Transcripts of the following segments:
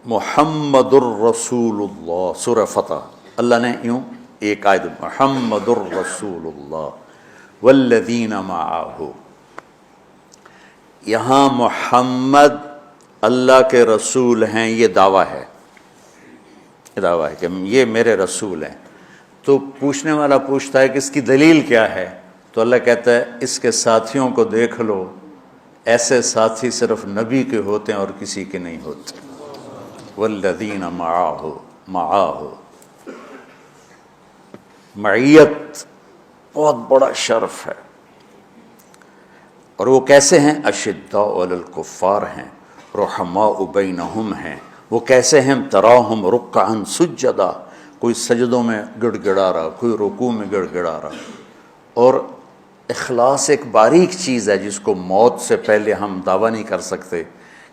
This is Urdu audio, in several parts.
محمد الرسول اللہ، سورہ فتح، اللہ نے یوں ایک آیت محمد الرسول اللہ والذین معہ، یہاں محمد اللہ کے رسول ہیں، یہ دعویٰ ہے، کہ یہ میرے رسول ہیں۔ تو پوچھنے والا پوچھتا ہے کہ اس کی دلیل کیا ہے؟ تو اللہ کہتا ہے اس کے ساتھیوں کو دیکھ لو، ایسے ساتھی صرف نبی کے ہوتے ہیں اور کسی کے نہیں ہوتے۔ والذین معاہ، معیت بہت بڑا شرف ہے۔ اور وہ کیسے ہیں؟ اشداء علی الکفار ہیں، رحماء بینہم ہیں۔ وہ کیسے ہیں؟ تراہم رکعا سجدا، کوئی سجدوں میں گڑ گڑا رہا، کوئی رکوع میں گڑ گڑا رہا۔ اور اخلاص ایک باریک چیز ہے جس کو موت سے پہلے ہم دعویٰ نہیں کر سکتے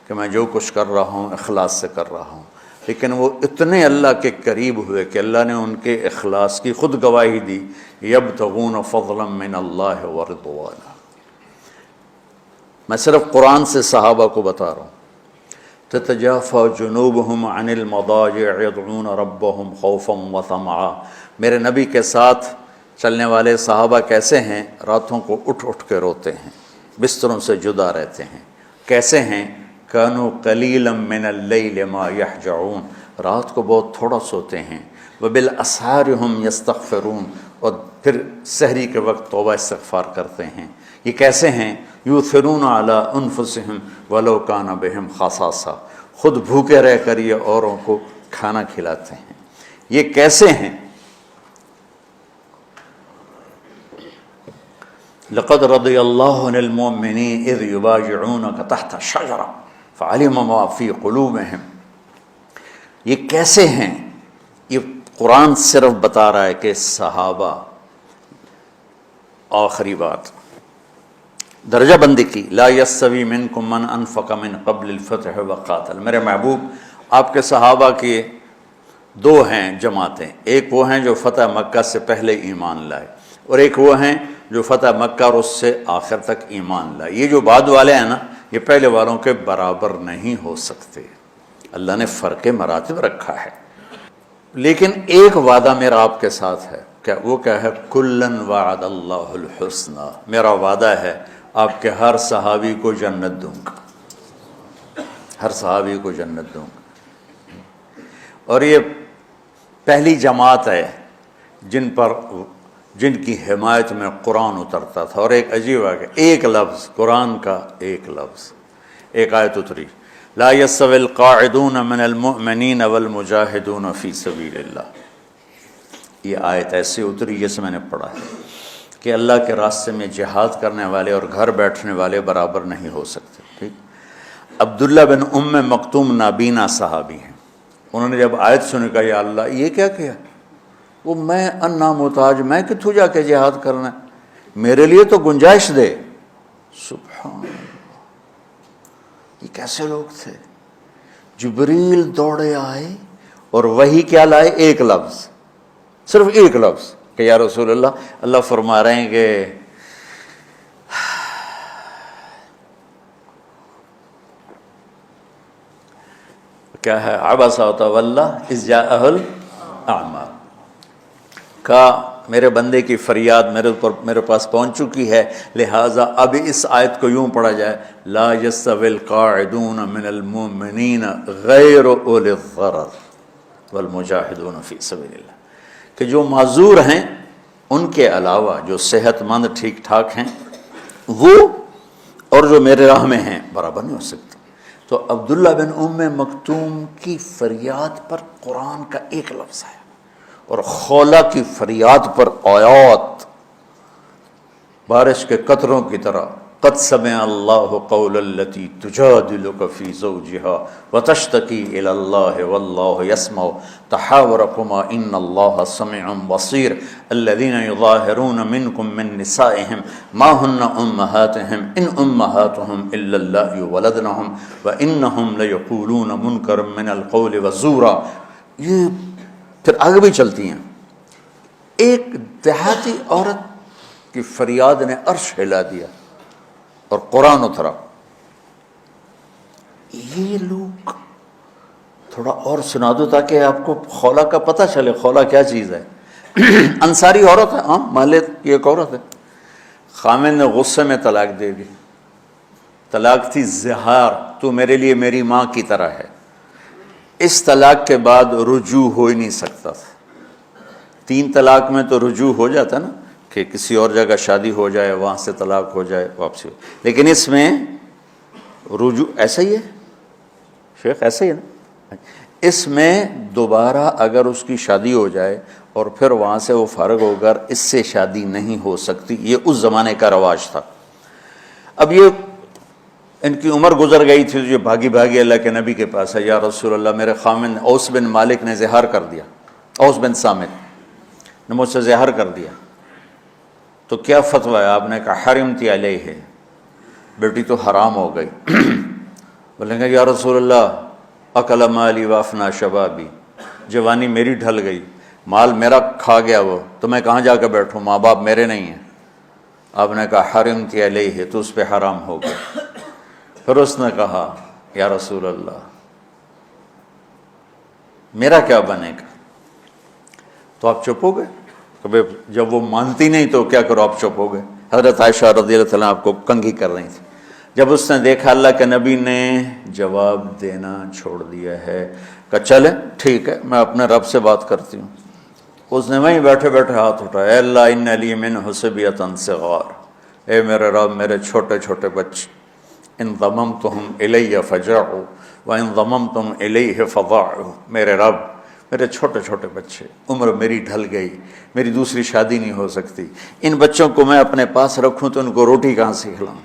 کہ میں جو کچھ کر رہا ہوں اخلاص سے کر رہا ہوں، لیکن وہ اتنے اللہ کے قریب ہوئے کہ اللہ نے ان کے اخلاص کی خود گواہی دی، یبتغون فضلا من اللہ ورضوانا۔ میں صرف قرآن سے صحابہ کو بتا رہا ہوں۔ تتجافى جنوبهم عن المضاجع يدعون ربهم خوفا وطمعا، میرے نبی کے ساتھ چلنے والے صحابہ کیسے ہیں؟ راتوں کو اٹھ اٹھ کے روتے ہیں، بستروں سے جدا رہتے ہیں۔ کیسے ہیں؟ كانوا قليلا من الليل ما يهجعون، رات کو بہت تھوڑا سوتے ہیں۔ وبالاسحار هم يستغفرون، اور پھر سحری کے وقت توبہ استغفار کرتے ہیں۔ یہ کیسے ہیں؟ یؤثرون علی انفسهم ولو کان بهم خصاصہ، خود بھوکے رہ کر یہ اوروں کو کھانا کھلاتے ہیں۔ یہ کیسے ہیں؟ لقد رضی اللہ عن المؤمنین اذ یبایعونک تحت الشجرہ فعلم ما فی قلوبہم۔ یہ کیسے ہیں؟ یہ قرآن صرف بتا رہا ہے کہ صحابہ، آخری بات درجہ بندی کی، لا یستوی منکم من انفق من قبل الفتح وقاتل، میرے محبوب آپ کے صحابہ کی دو ہیں جماعتیں، ایک وہ ہیں جو فتح مکہ سے پہلے ایمان لائے، اور ایک وہ ہیں جو فتح مکہ اور اس سے آخر تک ایمان لائے۔ یہ جو بعد والے ہیں نا، یہ پہلے والوں کے برابر نہیں ہو سکتے، اللہ نے فرق مراتب رکھا ہے۔ لیکن ایک وعدہ میرا آپ کے ساتھ ہے، وہ کیا ہے؟ کلن وعد اللہ الحسنى، میرا وعدہ ہے آپ کے ہر صحابی کو جنت دوں گا، ہر صحابی کو جنت دوں گا۔ اور یہ پہلی جماعت ہے جن کی حمایت میں قرآن اترتا تھا۔ اور ایک عجیب ہے کہ ایک لفظ قرآن کا، ایک لفظ، ایک آیت اتری، لا یستوی القاعدون من المؤمنین والمجاہدون فی سبیل اللہ۔ یہ آیت ایسے اتری جیسے میں نے پڑھا ہے کہ اللہ کے راستے میں جہاد کرنے والے اور گھر بیٹھنے والے برابر نہیں ہو سکتے۔ ٹھیک، عبداللہ بن ام مکتوم نابینا صحابی ہیں، انہوں نے جب آیت سنی کہا یا اللہ یہ کیا کیا؟ وہ میں انا محتاج، میں کتوں جا کے جہاد کرنا ہے، میرے لیے تو گنجائش دے۔ سبحان اللہ، یہ کیسے لوگ تھے؟ جبریل دوڑے آئے اور وہی کیا لائے؟ ایک لفظ، صرف ایک لفظ کہ یا رسول اللہ، اللہ فرما رہے ہیں کہ کیا ہے؟ عبس وتولی اذ جاءہ الاعمی، کہا میرے بندے کی فریاد میرے پاس پہنچ چکی ہے، لہٰذا اب اس آیت کو یوں پڑھا جائے، لا یستوی القاعدون من المؤمنین غیر اولی الضرر والمجاہدون فی سبیل اللہ، کہ جو معذور ہیں ان کے علاوہ جو صحت مند ٹھیک ٹھاک ہیں وہ اور جو میرے راہ میں ہیں برابر نہیں ہو سکتے۔ تو عبداللہ بن ام مکتوم کی فریاد پر قرآن کا ایک لفظ ہے، اور خولہ کی فریاد پر آیات بارش کے قطروں کی طرح، قد سمع اللہ قول التی تجادلک فی زوجها وتشتکی الی اللہ واللہ یسمع تحاورکما ان اللہ سمیع بصیر الذین یظاہرون منکم من نسائهم ما ہن امہاتهم ان امہاتهم الا اللہ ولدنهم وانہم لیقولون منکرا من القول وزورا۔ یہ پھر آگے بھی چلتی ہیں۔ ایک دیہاتی عورت کی فریاد نے عرش ہلا دیا اور قرآن اترا۔ یہ لوگ تھوڑا اور سنا دو تاکہ آپ کو خولا کا پتہ چلے، خولا کیا چیز ہے۔ انصاری عورت ہے، ہاں مالک کی ایک عورت ہے، خامن نے غصے میں طلاق دے دی، طلاق تھی زہار، تو میرے لیے میری ماں کی طرح ہے۔ اس طلاق کے بعد رجوع ہو ہی نہیں سکتا تھا۔ 3 طلاق میں تو رجوع ہو جاتا نا، کہ کسی اور جگہ شادی ہو جائے، وہاں سے طلاق ہو جائے، واپسی ہو، لیکن اس میں رجوع ایسا ہی ہے شیخ، ایسا ہی ہے نا، اس میں دوبارہ اگر اس کی شادی ہو جائے اور پھر وہاں سے وہ فارغ ہو کر اس سے شادی نہیں ہو سکتی، یہ اس زمانے کا رواج تھا۔ اب یہ ان کی عمر گزر گئی تھی، جو بھاگی بھاگی اللہ کے نبی کے پاس ہے، یا رسول اللہ میرے خامن اوس بن مالک نے زہار کر دیا، اوس بن صامت نے مجھ سے زہار کر دیا، تو کیا فتویٰ ہے؟ آپ نے کہا حرمتی علیہ ہے، بیٹی تو حرام ہو گئی۔ بولیں گے یا رسول اللہ اکل مالی وافنا شبابی، جوانی میری ڈھل گئی، مال میرا کھا گیا وہ، تو میں کہاں جا کے بیٹھوں، ماں باپ میرے نہیں ہیں۔ آپ نے کہا حرمتی علیہ ہے، تو اس پہ حرام ہو گیا۔ پھر اس نے کہا یا رسول اللہ میرا کیا بنے گا؟ تو آپ چپ ہو گئے، کہ جب وہ مانتی نہیں تو کیا کرو، آپ چپ ہو گئے۔ حضرت عائشہ رضی اللہ تعالیٰ آپ کو کنگھی کر رہی تھی، جب اس نے دیکھا اللہ کے نبی نے جواب دینا چھوڑ دیا ہے، کہ چلے ٹھیک ہے میں اپنے رب سے بات کرتی ہوں۔ اس نے وہیں بیٹھے بیٹھے ہاتھ اٹھایا، اے اللہ ان لی منہ صبیۃ صغار، اے میرے رب میرے چھوٹے چھوٹے بچے، ان ضممتہم الی فجعوا وان ضممتم الیہ فضاعوا، میرے رب میرے چھوٹے چھوٹے بچے، عمر میری ڈھل گئی، میری دوسری شادی نہیں ہو سکتی، ان بچوں کو میں اپنے پاس رکھوں تو ان کو روٹی کہاں سے کھلاؤں،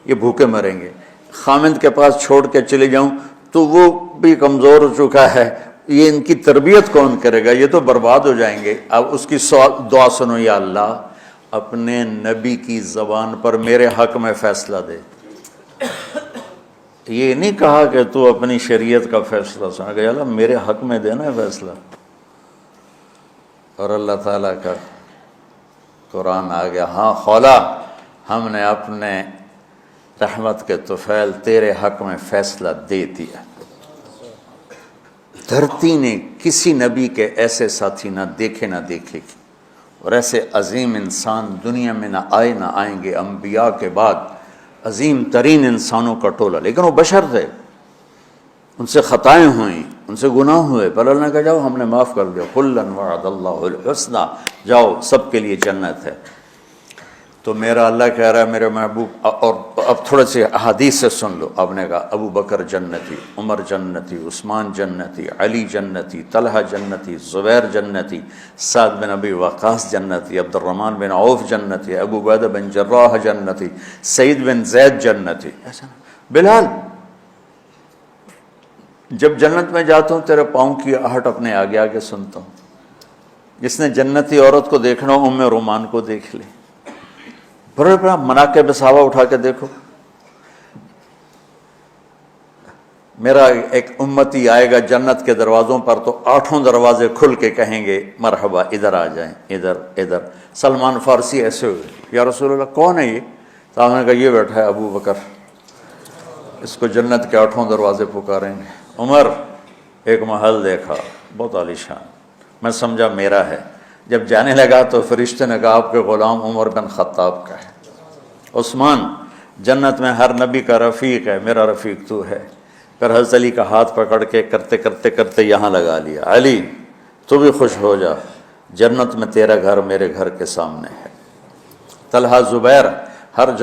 یہ بھوکے مریں گے۔ خامند کے پاس چھوڑ کے چلے جاؤں تو وہ بھی کمزور ہو چکا ہے، یہ ان کی تربیت کون کرے گا، یہ تو برباد ہو جائیں گے۔ اب اس کی دعا سنو، یا اللہ اپنے نبی کی زبان پر میرے حق میں فیصلہ دے۔ یہ نہیں کہا کہ تو اپنی شریعت کا فیصلہ سنا، کہ اللہ میرے حق میں دینا ہے فیصلہ۔ اور اللہ تعالیٰ کا قرآن آ گیا، ہاں خولا ہم نے اپنے رحمت کے طفیل تیرے حق میں فیصلہ دے دیا۔ دھرتی نے کسی نبی کے ایسے ساتھی نہ دیکھے نہ دیکھے گی، اور ایسے عظیم انسان دنیا میں نہ آئیں گے انبیاء کے بعد، عظیم ترین انسانوں کا ٹولہ، لیکن وہ بشر تھے، ان سے خطائیں ہوئیں، ان سے گناہ ہوئے، پر اللہ نے کہا جاؤ ہم نے معاف کر دیا، کلا وعد اللہ الحسنی، جاؤ سب کے لیے جنت ہے۔ تو میرا اللہ کہہ رہا ہے میرے محبوب، اور اب تھوڑے سے احادیث سے سن لو۔ آپ نے کہا ابو بکر جنتی، عمر جنتی، عثمان جنتی، علی جنتی، طلحہ جنتی، زبیر جنتی، سعد بن ابی وقاص جنتی، عبد الرحمن بن عوف جنتی، ابو عبیدہ بن جراح جنتی، سعید بن زید جنتی، ایسا بلال جب جنت میں جاتا ہوں تیرے پاؤں کی آہٹ اپنے آگے آگے سنتا ہوں۔ جس نے جنتی عورت کو دیکھنا ہو ام رومان کو دیکھ لے، بڑے بڑا مناقب صحابہ اٹھا کے دیکھو۔ میرا ایک امتی آئے گا جنت کے دروازوں پر تو 8 دروازے کھل کے کہیں گے مرحبا ادھر آ جائیں، ادھر ادھر۔ سلمان فارسی ایسے ہوئے، یا رسول اللہ کون ہے یہ؟ تو آپ نے کہا یہ بیٹھا ہے ابو بکر، اس کو جنت کے 8 دروازے پکاریں گے۔ عمر ایک محل دیکھا بہت عالیشان، میں سمجھا میرا ہے، جب جانے لگا تو فرشتے نے کہا آپ کے غلام عمر بن خطاب کا ہے۔ عثمان جنت میں ہر نبی کا رفیق ہے، میرا رفیق تو ہے۔ پھر حضرت علی کا ہاتھ پکڑ کے کرتے کرتے کرتے یہاں لگا لیا، علی تو بھی خوش ہو جا، جنت میں تیرا گھر میرے گھر کے سامنے ہے۔ طلحہ زبیر، ہر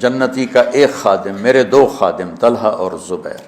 جنتی کا ایک خادم، میرے 2 خادم طلحہ اور زبیر۔